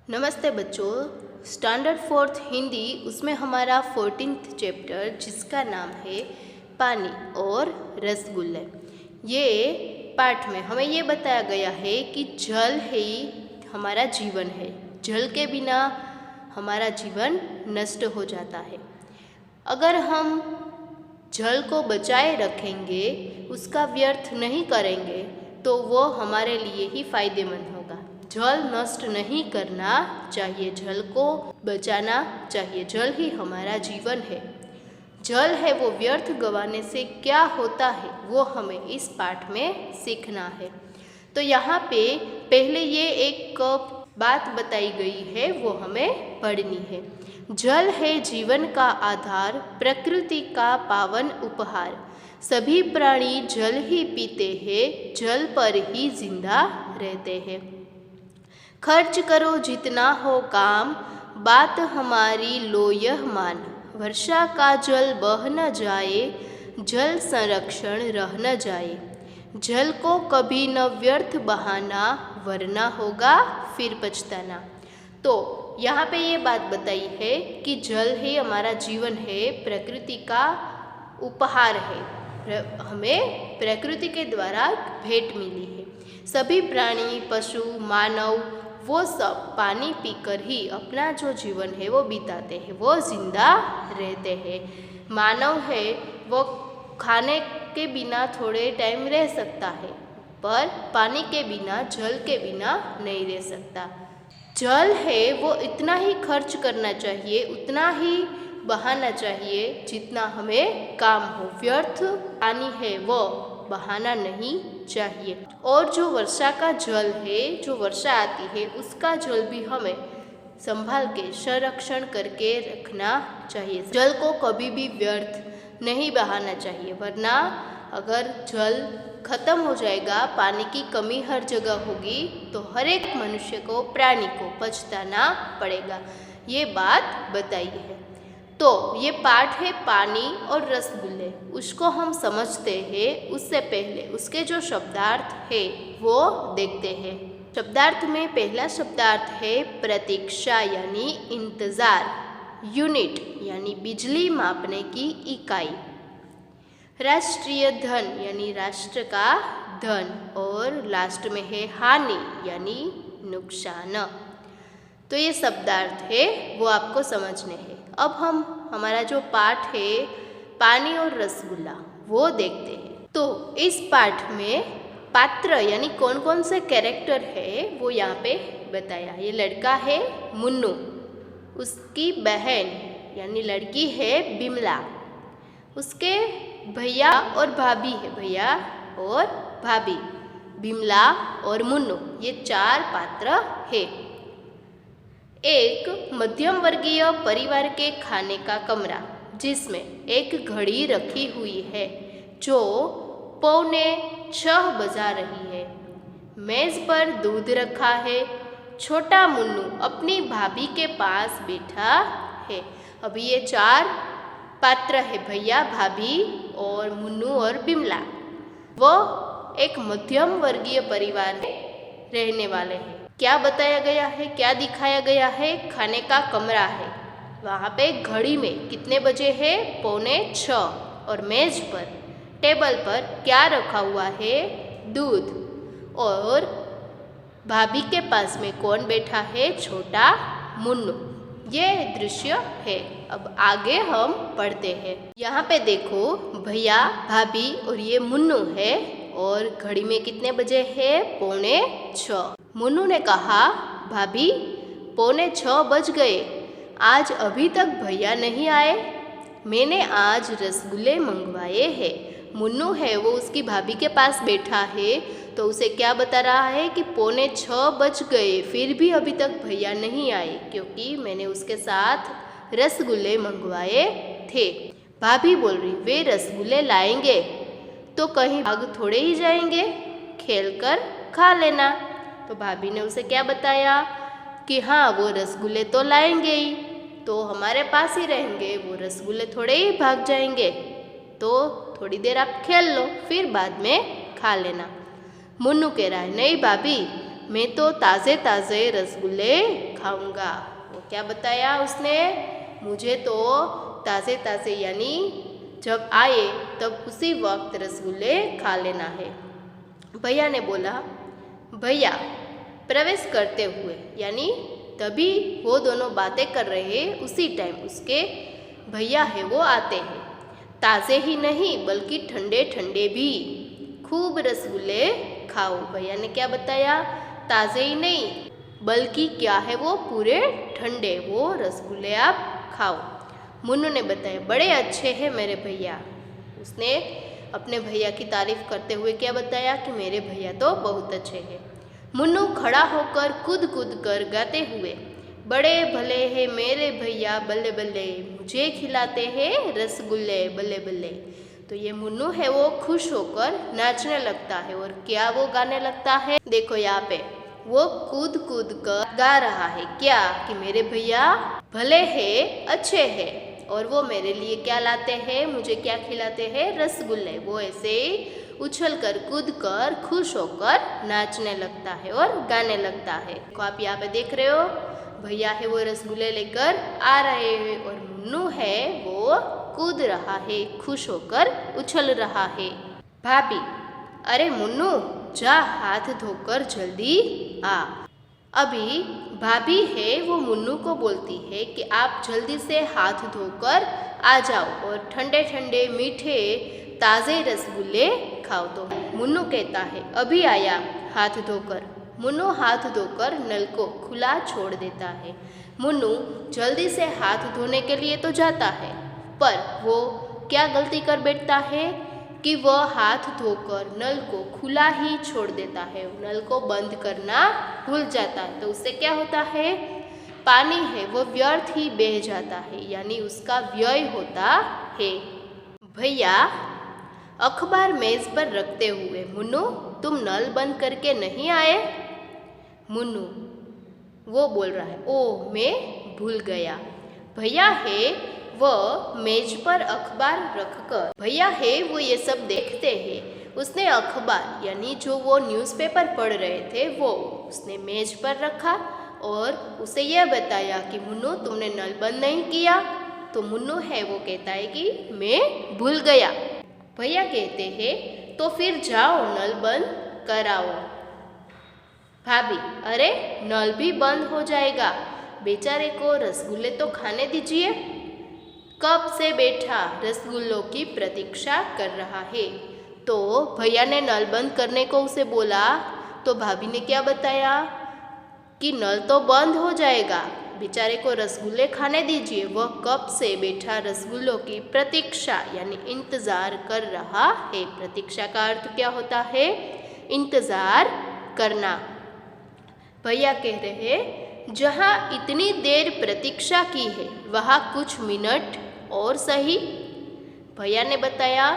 नमस्ते बच्चों। Standard fourth Hindi, उसमें हमारा 14th चैप्टर जिसका नाम है पानी और रसगुल्ले। ये पाठ में हमें ये बताया गया है कि जल ही हमारा जीवन है। जल के बिना हमारा जीवन नष्ट हो जाता है। अगर हम जल को बचाए रखेंगे, उसका व्यर्थ नहीं करेंगे, तो वो हमारे लिए ही फायदेमंद होगा। जल नष्ट नहीं करना चाहिए, जल को बचाना चाहिए। जल ही हमारा जीवन है। जल है वो व्यर्थ गंवाने से क्या होता है, वो हमें इस पाठ में सीखना है। तो यहाँ पे पहले ये एक बात बताई गई है, वो हमें पढ़नी है। जल है जीवन का आधार, प्रकृति का पावन उपहार। सभी प्राणी जल ही पीते हैं, जल पर ही जिंदा रहते हैं। खर्च करो जितना हो काम, बात हमारी लो यह मान। वर्षा का जल बह न जाए, जल संरक्षण रह न जाए। जल को कभी न व्यर्थ बहाना, वरना होगा फिर पछताना। तो यहाँ पे ये बात बताई है कि जल ही हमारा जीवन है, प्रकृति का उपहार है, हमें प्रकृति के द्वारा भेंट मिली है। सभी प्राणी, पशु, मानव, वो सब पानी पीकर ही अपना जो जीवन है वो बिताते हैं, वो जिंदा रहते हैं। मानव है वो खाने के बिना थोड़े टाइम रह सकता है, पर पानी के बिना, जल के बिना नहीं रह सकता। जल है वो इतना ही खर्च करना चाहिए, उतना ही बहाना चाहिए जितना हमें काम हो। व्यर्थ पानी है वो बहाना नहीं चाहिए। और जो वर्षा का जल है, जो वर्षा आती है, उसका जल भी हमें संभाल के संरक्षण करके रखना चाहिए। जल को कभी भी व्यर्थ नहीं बहाना चाहिए, वरना अगर जल खत्म हो जाएगा, पानी की कमी हर जगह होगी, तो हर एक मनुष्य को, प्राणी को पछताना पड़ेगा। ये बात बताई है। तो ये पाठ है पानी और रसगुल्ले, उसको हम समझते हैं। उससे पहले उसके जो शब्दार्थ है वो देखते हैं। शब्दार्थ में पहला शब्दार्थ है प्रतीक्षा यानी इंतज़ार, यूनिट यानी बिजली मापने की इकाई, राष्ट्रीय धन यानी राष्ट्र का धन, और लास्ट में है हानि यानी नुकसान। तो ये शब्दार्थ है वो आपको समझने हैं। अब हम हमारा जो पाठ है पानी और रसगुल्ला वो देखते हैं। तो इस पाठ में पात्र यानी कौन कौन से कैरेक्टर है वो यहाँ पे बताया। ये लड़का है मुन्नू, उसकी बहन यानी लड़की है बिमला, उसके भैया और भाभी है, भैया और भाभी, बिमला और मुन्नू, ये चार पात्र है। एक मध्यम वर्गीय परिवार के खाने का कमरा, जिसमें एक घड़ी रखी हुई है जो 5:45 बजा रही है। मेज पर दूध रखा है। छोटा मुन्नू अपनी भाभी के पास बैठा है। अभी ये चार पात्र है, भैया, भाभी और मुन्नू और बिमला। वो एक मध्यम वर्गीय परिवार में रहने वाले हैं। क्या बताया गया है, क्या दिखाया गया है? खाने का कमरा है, वहाँ पे घड़ी में कितने बजे है? 5:45। और मेज पर, टेबल पर क्या रखा हुआ है? दूध। और भाभी के पास में कौन बैठा है? छोटा मुन्नू। ये दृश्य है। अब आगे हम पढ़ते हैं। यहाँ पे देखो, भैया, भाभी और ये मुन्नू है, और घड़ी में कितने बजे है? 5:45। मुन्नू ने कहा, भाभी 5:45 बज गए, आज अभी तक भैया नहीं आए। मैंने आज रसगुल्ले मंगवाए हैं। मुन्नू है वो उसकी भाभी के पास बैठा है, तो उसे क्या बता रहा है कि 5:45 बज गए, फिर भी अभी तक भैया नहीं आए, क्योंकि मैंने उसके साथ रसगुल्ले मंगवाए थे। भाभी बोल रही, वे रसगुल्ले लाएंगे तो कहीं भाग थोड़े ही जाएंगे, खेल कर खा लेना। तो भाभी ने उसे क्या बताया कि हाँ, वो रसगुल्ले तो लाएंगे ही, तो हमारे पास ही रहेंगे, वो रसगुल्ले थोड़े ही भाग जाएंगे, तो थोड़ी देर आप खेल लो, फिर बाद में खा लेना। मुन्नू कह रहा है, नहीं भाभी, मैं तो ताज़े ताज़े रसगुल्ले खाऊंगा। वो क्या बताया उसने? मुझे तो ताज़े ताज़े यानी जब आए तब उसी वक्त रसगुल्ले खा लेना है। भैया ने बोला, भैया प्रवेश करते हुए यानी तभी वो दोनों बातें कर रहे उसी टाइम उसके भैया है वो आते हैं। ताज़े ही नहीं बल्कि ठंडे ठंडे भी, खूब रसगुल्ले खाओ। भैया ने क्या बताया? ताज़े ही नहीं बल्कि क्या है वो पूरे ठंडे वो रसगुल्ले आप खाओ। मुन्नू ने बताया, बड़े अच्छे हैं मेरे भैया। उसने अपने भैया की तारीफ करते हुए क्या बताया कि मेरे भैया तो बहुत अच्छे हैं। मुन्नू खड़ा होकर कूद कूद कर गाते हुए, बड़े भले हैं मेरे भैया बल्ले बल्ले, मुझे खिलाते हैं रसगुल्ले बल्ले बल्ले। तो ये मुन्नू है वो खुश होकर नाचने लगता है। और क्या वो गाने लगता है? देखो यहाँ पे वो कूद कूद कर गा रहा है क्या कि मेरे भैया भले हैं अच्छे हैं और वो मेरे लिए क्या लाते हैं, मुझे क्या खिलाते हैं, रसगुल्ले। वो ऐसे ही उछल कर कूद कर खुश होकर नाचने लगता है और गाने लगता है। तो आप यहाँ पे देख रहे हो भैया है वो रसगुल्ले लेकर आ रहे हैं और मुन्नू है वो कूद रहा है, खुश होकर उछल रहा है। भाभी, अरे मुन्नू जा हाथ धोकर जल्दी आ। अभी भाभी है वो मुन्नू को बोलती है कि आप जल्दी से हाथ धोकर आ जाओ और ठंडे ठंडे मीठे ताज़े रसगुल्ले खाओ। तो मुन्नू कहता है, अभी आया हाथ धोकर। मुन्नू हाथ धोकर नल को खुला छोड़ देता है। मुन्नू जल्दी से हाथ धोने के लिए तो जाता है, पर वो क्या गलती कर बैठता है कि वह हाथ धोकर नल को खुला ही छोड़ देता है, नल को बंद करना भूल जाता है। तो उससे क्या होता है? पानी है वो व्यर्थ ही बह जाता है यानी उसका व्यय होता है। भैया अखबार मेज पर रखते हुए, मुन्नू तुम नल बंद करके नहीं आए? मुन्नू वो बोल रहा है, ओह मैं भूल गया। भैया है वो मेज पर अखबार रखकर, भैया है वो ये सब देखते हैं। उसने अखबार यानी जो वो न्यूज़पेपर पढ़ रहे थे वो उसने मेज पर रखा और उसे यह बताया कि मुन्नू तुमने नल बंद नहीं किया। तो मुन्नू है वो कहता है कि मैं भूल गया। भैया कहते हैं तो फिर जाओ नल बंद कराओ। भाभी, अरे नल भी बंद हो जाएगा, बेचारे को रसगुल्ले तो खाने दीजिए। कब से बैठा रसगुल्लों की प्रतीक्षा कर रहा है। तो भैया ने नल बंद करने को उसे बोला तो भाभी ने क्या बताया कि नल तो बंद हो जाएगा, बेचारे को रसगुल्ले खाने दीजिए। वह कब से बैठा रसगुल्लों की प्रतीक्षा यानी इंतज़ार कर रहा है। प्रतीक्षा का अर्थ क्या होता है? इंतज़ार करना। भैया कह रहे हैं, जहाँ इतनी देर प्रतीक्षा की है वहाँ कुछ मिनट और सही। भैया ने बताया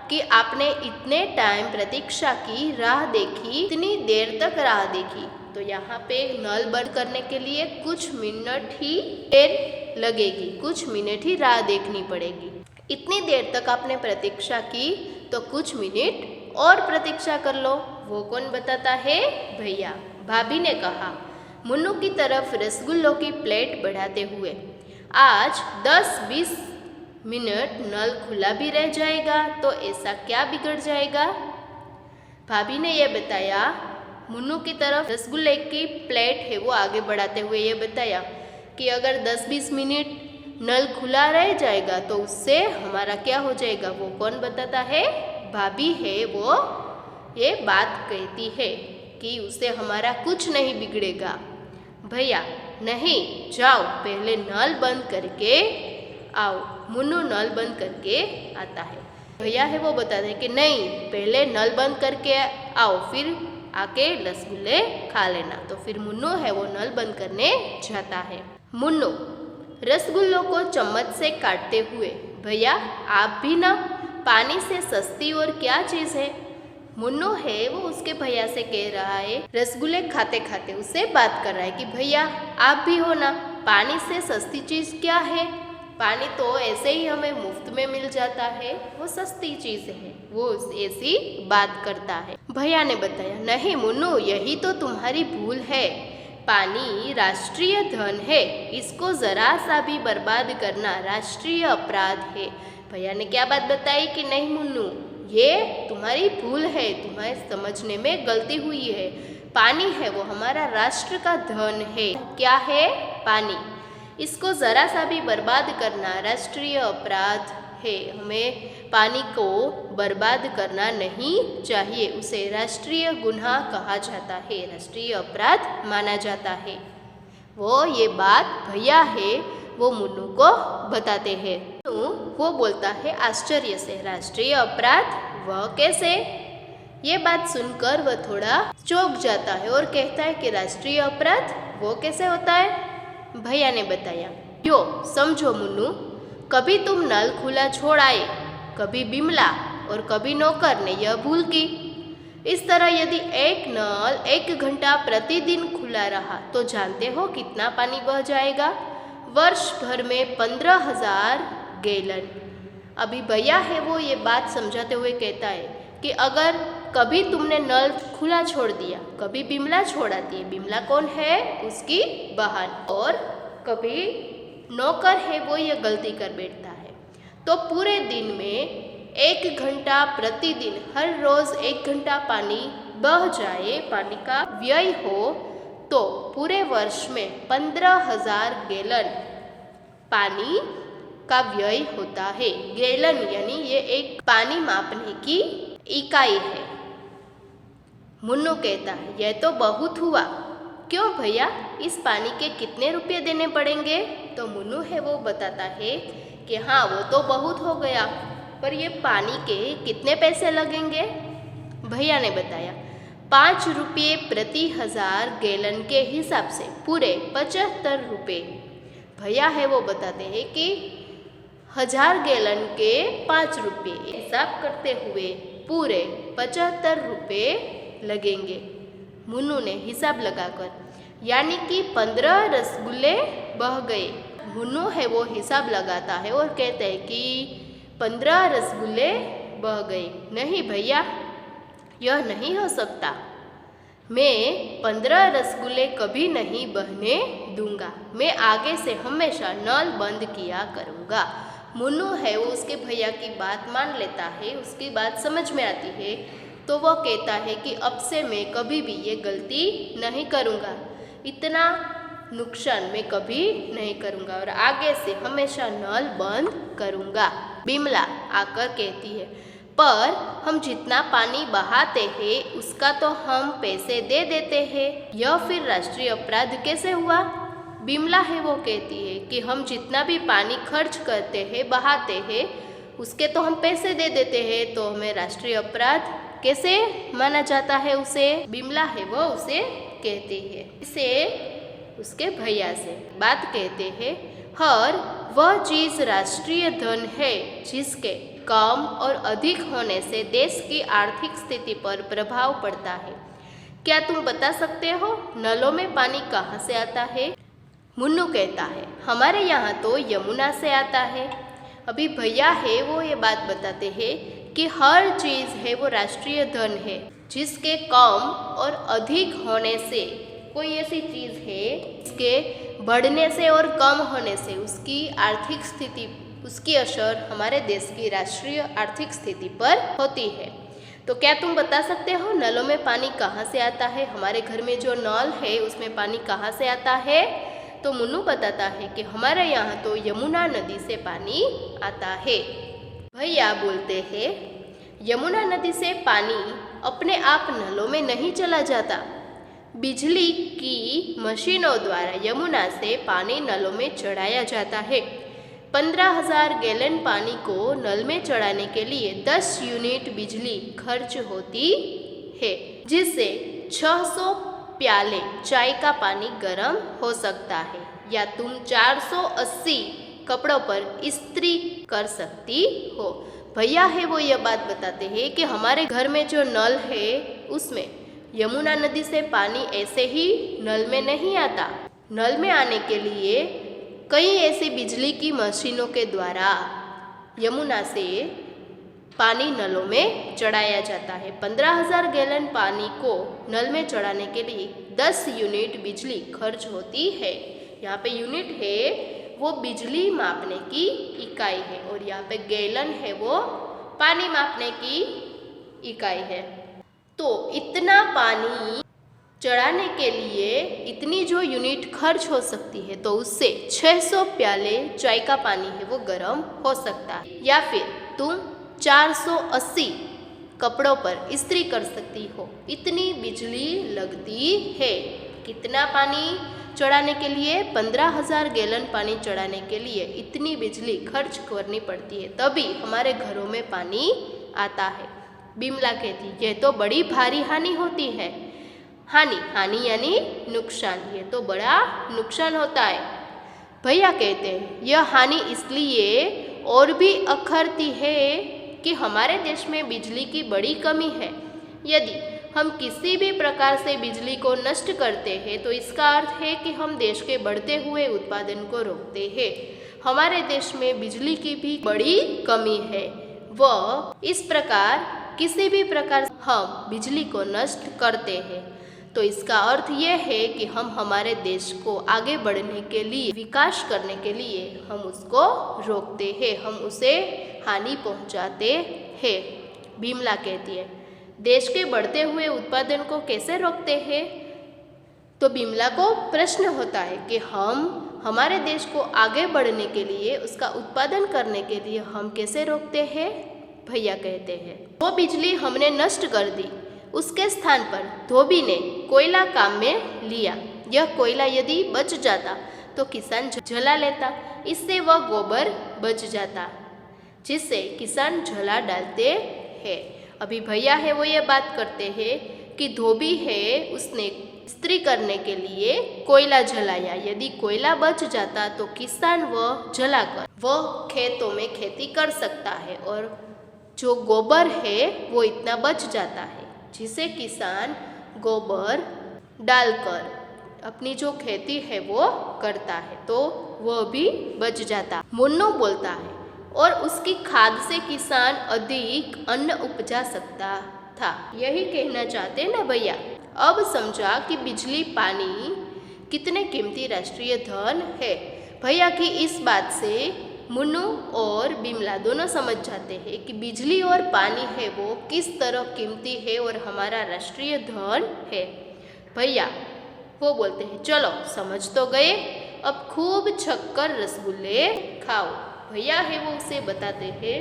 कि आपने इतने टाइम प्रतीक्षा की, राह देखी, इतनी देर तक राह देखी, तो यहाँ पे नल बंद करने के लिए कुछ मिनट ही देर लगेगी, कुछ मिनट ही राह देखनी पड़ेगी। इतनी देर तक आपने प्रतीक्षा की तो कुछ मिनट और प्रतीक्षा कर लो। वो कौन बताता है? भैया। भाभी ने कहा मुन्नू की तरफ रसगुल्लों की प्लेट बढ़ाते हुए, आज 10-20 मिनट नल खुला भी रह जाएगा तो ऐसा क्या बिगड़ जाएगा? भाभी ने यह बताया। मुन्नू की तरफ रसगुल्ले की प्लेट है वो आगे बढ़ाते हुए ये बताया कि अगर 10-20 मिनट नल खुला रह जाएगा तो उससे हमारा क्या हो जाएगा? वो कौन बताता है? भाभी है वो ये बात कहती है कि उससे हमारा कुछ नहीं बिगड़ेगा। भैया, नहीं, जाओ पहले नल बंद करके आओ। मुन्नू नल बंद करके आता है। भैया है वो बताते हैं कि नहीं, पहले नल बंद करके आओ फिर आके रसगुल्ले खा लेना। तो फिर मुन्नू है वो नल बंद करने जाता है। मुन्नू रसगुल्लों को चम्मच से काटते हुए, भैया आप भी ना, पानी से सस्ती और क्या चीज़ है? मुन्नू है वो उसके भैया से कह रहा है, रसगुल्ले खाते खाते उससे बात कर रहा है कि भैया आप भी हो ना, पानी से सस्ती चीज़ क्या है? पानी तो ऐसे ही हमें मुफ्त में मिल जाता है, वो सस्ती चीज़ है, वो ऐसी बात करता है। भैया ने बताया, नहीं मुन्नू, यही तो तुम्हारी भूल है। पानी राष्ट्रीय धन है, इसको ज़रा सा भी बर्बाद करना राष्ट्रीय अपराध है। भैया ने क्या बात बताई कि नहीं मुन्नू, ये तुम्हारी भूल है, तुम्हारे समझने में गलती हुई है। पानी है वो हमारा राष्ट्र का धन है। क्या है? पानी। इसको ज़रा सा भी बर्बाद करना राष्ट्रीय अपराध है। हमें पानी को बर्बाद करना नहीं चाहिए, उसे राष्ट्रीय गुनाह कहा जाता है, राष्ट्रीय अपराध माना जाता है। वो ये बात भैया है वो मुन्नू को बताते हैं। वो बोलता है आश्चर्य से, राष्ट्रीय अपराध वह कैसे? ये बात सुनकर वह थोड़ा चौंक जाता है और कहता है कि राष्ट्रीय अपराध वो कैसे होता है? भैया ने बताया, यो समझो मुन्नू, कभी तुम नल खुला छोड़ आए, कभी बिमला और कभी नौकर ने यह भूल की। इस तरह यदि एक नल 1 घंटा प्रतिदिन खुला रहा तो जानते हो कितना पानी बह जाएगा? वर्ष भर में 15,000 गैलन। अभी भैया है वो ये बात समझाते हुए कहता है कि अगर कभी तुमने नल खुला छोड़ दिया, कभी बिमला छोड़ आती है, बिमला कौन है? उसकी बहन, और कभी नौकर है वो ये गलती कर बैठता है, तो पूरे दिन में 1 घंटा प्रतिदिन, हर रोज़ 1 घंटा पानी बह जाए, पानी का व्यय हो, तो पूरे वर्ष में 15,000 गैलन पानी का व्यय होता है। गैलन यानी ये एक पानी मापने की इकाई है। मुन्नू कहता है, यह तो बहुत हुआ। क्यों भैया, इस पानी के कितने रुपये देने पड़ेंगे? तो मुन्नू है वो बताता है कि हाँ वो तो बहुत हो गया, पर ये पानी के कितने पैसे लगेंगे? भैया ने बताया, 5 रुपये प्रति 1000 गैलन के हिसाब से पूरे 75 रुपये। भैया है वो बताते हैं कि 1000 गैलन के 5 रुपये हिसाब करते हुए पूरे 75 रुपये लगेंगे। मुन्नू ने हिसाब लगाकर, यानी कि 15 रसगुल्ले बह गए। मुन्नू है वो हिसाब लगाता है और कहते हैं कि 15 रसगुल्ले बह गए। नहीं भैया, यह नहीं हो सकता, मैं 15 रसगुल्ले कभी नहीं बहने दूंगा, मैं आगे से हमेशा नल बंद किया करूँगा। मुन्नू है वो उसके भैया की बात मान लेता है, उसकी बात समझ में आती है, तो वह कहता है कि अब से मैं कभी भी ये गलती नहीं करूँगा, इतना नुकसान मैं कभी नहीं करूँगा और आगे से हमेशा नल बंद करूँगा। बिमला आकर कहती है, पर हम जितना पानी बहाते हैं उसका तो हम पैसे दे देते हैं, यह फिर राष्ट्रीय अपराध कैसे हुआ? बिमला है वो कहती है कि हम जितना भी पानी खर्च करते हैं, बहाते हैं, उसके तो हम पैसे दे देते हैं, तो हमें राष्ट्रीय अपराध कैसे माना जाता है? उसे बिमला है वो उसे कहती है। इसे उसके भैया से बात कहते हैं, हर वह चीज़ राष्ट्रीय धन है जिसके कम और अधिक होने से देश की आर्थिक स्थिति पर प्रभाव पड़ता है। क्या तुम बता सकते हो नलों में पानी कहाँ से आता है? मुन्नू कहता है, हमारे यहाँ तो यमुना से आता है। अभी भैया है वो ये बात बताते हैं कि हर चीज़ है वो राष्ट्रीय धन है जिसके कम और अधिक होने से, कोई ऐसी चीज़ है जिसके बढ़ने से और कम होने से उसकी आर्थिक स्थिति, उसकी असर हमारे देश की राष्ट्रीय आर्थिक स्थिति पर होती है। तो क्या तुम बता सकते हो नलों में पानी कहाँ से आता है? हमारे घर में जो नल है उसमें पानी कहाँ से आता है? तो मुन्नू बताता है कि हमारे यहाँ तो यमुना नदी से पानी आता है। भैया बोलते हैं, यमुना नदी से पानी अपने आप नलों में नहीं चला जाता, बिजली की मशीनों द्वारा यमुना से पानी नलों में चढ़ाया जाता है। 15,000 गैलन पानी को नल में चढ़ाने के लिए 10 यूनिट बिजली खर्च होती है, जिससे 600 प्याले चाय का पानी गर्म हो सकता है, या तुम 480 कपड़ों पर इस्त्री कर सकती हो। भैया है वो यह बात बताते हैं कि हमारे घर में जो नल है उसमें यमुना नदी से पानी ऐसे ही नल में नहीं आता। नल में आने के लिए कई ऐसी बिजली की मशीनों के द्वारा यमुना से पानी नलों में चढ़ाया जाता है। 15,000 गैलन पानी को नल में चढ़ाने के लिए 10 यूनिट बिजली खर्च होती है। यहाँ पे यूनिट है वो बिजली मापने की इकाई है और यहाँ पे गैलन है वो पानी मापने की इकाई है। तो इतना पानी चढ़ाने के लिए इतनी जो यूनिट खर्च हो सकती है तो उससे 600 प्याले चाय का पानी है वो गर्म हो सकता है। या फिर तुम 480 कपड़ों पर इस्त्री कर सकती हो। इतनी बिजली लगती है। कितना पानी चढ़ाने के लिए? 15,000 गैलन पानी चढ़ाने के लिए इतनी बिजली खर्च करनी पड़ती है, तभी हमारे घरों में पानी आता है। बिमला कहती यह तो बड़ी भारी हानि होती है। हानि यानी नुकसान, ये तो बड़ा नुकसान होता है। भैया कहते हैं यह हानि इसलिए और भी अखरती है कि हमारे देश में बिजली की बड़ी कमी है। यदि हम किसी भी प्रकार से बिजली को नष्ट करते हैं तो इसका अर्थ है कि हम देश के बढ़ते हुए उत्पादन को रोकते हैं। हमारे देश में बिजली की भी बड़ी कमी है। वह इस प्रकार किसी भी प्रकार से हम बिजली को नष्ट करते हैं तो इसका अर्थ यह है कि हम हमारे देश को आगे बढ़ने के लिए, विकास करने के लिए हम उसको रोकते हैं, हम उसे हानि पहुंचाते हैं। बिमला कहती है देश के बढ़ते हुए उत्पादन को कैसे रोकते हैं? तो बिमला को प्रश्न होता है कि हम हमारे देश को आगे बढ़ने के लिए, उसका उत्पादन करने के लिए हम कैसे रोकते हैं? भैया कहते हैं वो बिजली हमने नष्ट कर दी, उसके स्थान पर धोबी ने कोयला काम में लिया। यह कोयला यदि बच जाता तो किसान जला लेता, इससे वह गोबर बच जाता जिससे किसान जला डालते हैं। अभी भैया है वो ये बात करते हैं कि धोबी है उसने इस्त्री करने के लिए कोयला जलाया। यदि कोयला बच जाता तो किसान वह जलाकर वह खेतों में खेती कर सकता है और जो गोबर है वो इतना बच जाता है जिसे किसान गोबर डालकर अपनी जो खेती है वो करता है तो वह भी बच जाता। मुन्नू बोलता है और उसकी खाद से किसान अधिक अन्न उपजा सकता था। यही कहना चाहते ना भैया। अब समझा कि बिजली पानी कितने कीमती राष्ट्रीय धन है। भैया की इस बात से मुन्नू और बिमला दोनों समझ जाते हैं कि बिजली और पानी है वो किस तरह कीमती है और हमारा राष्ट्रीय धन है। भैया वो बोलते हैं चलो समझ तो गए, अब खूब छक्कर रसगुल्ले खाओ। भैया है वो उसे बताते हैं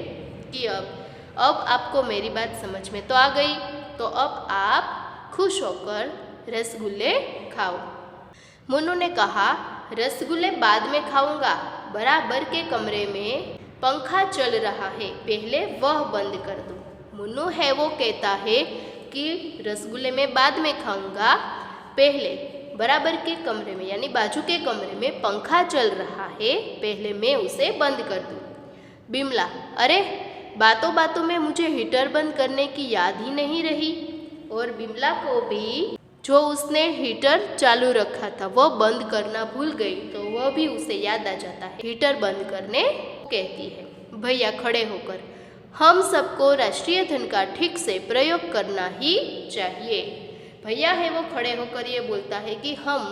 कि अब आपको मेरी बात समझ में तो आ गई, तो अब आप खुश होकर रसगुल्ले खाओ। मुन्नू ने कहा रसगुल्ले बाद में खाऊंगा, बराबर के कमरे में पंखा चल रहा है, पहले वह बंद कर दो। मुन्नू है वो कहता है कि रसगुल्ले मैं बाद में खाऊंगा, पहले बराबर के कमरे में यानी बाजू के कमरे में पंखा चल रहा है, पहले मैं उसे बंद कर दूं। बिमला अरे बातों बातों में मुझे हीटर बंद करने की याद ही नहीं रही। और बिमला को भी जो उसने हीटर चालू रखा था वह बंद करना भूल गई, तो वह भी उसे याद आ जाता है, हीटर बंद करने कहती है। भैया खड़े होकर हम सबको राष्ट्रीय धन का ठीक से प्रयोग करना ही चाहिए। भैया है वो खड़े होकर ये बोलता है कि हम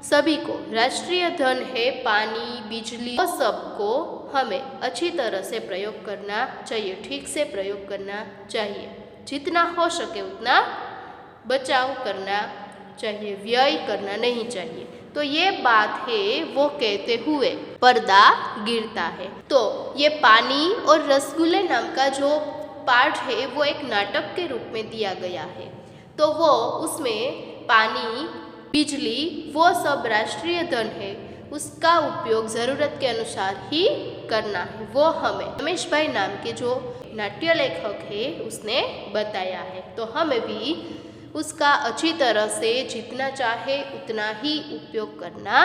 सभी को राष्ट्रीय धन है पानी बिजली, वो सबको हमें अच्छी तरह से प्रयोग करना चाहिए, ठीक से प्रयोग करना चाहिए। जितना हो सके उतना बचाव करना चाहिए, व्यय करना नहीं चाहिए। तो ये बात है वो कहते हुए पर्दा गिरता है। तो ये पानी और रसगुल्ले नाम का जो पाठ है वो एक नाटक के रूप में दिया गया है। तो वो उसमें पानी बिजली वो सब राष्ट्रीय धन है, उसका उपयोग ज़रूरत के अनुसार ही करना है। वो हमें रमेश भाई नाम के जो नाट्य लेखक है उसने बताया है, तो हमें भी उसका अच्छी तरह से जितना चाहे उतना ही उपयोग करना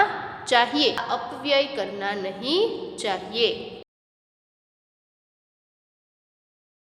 चाहिए, अपव्यय करना नहीं चाहिए।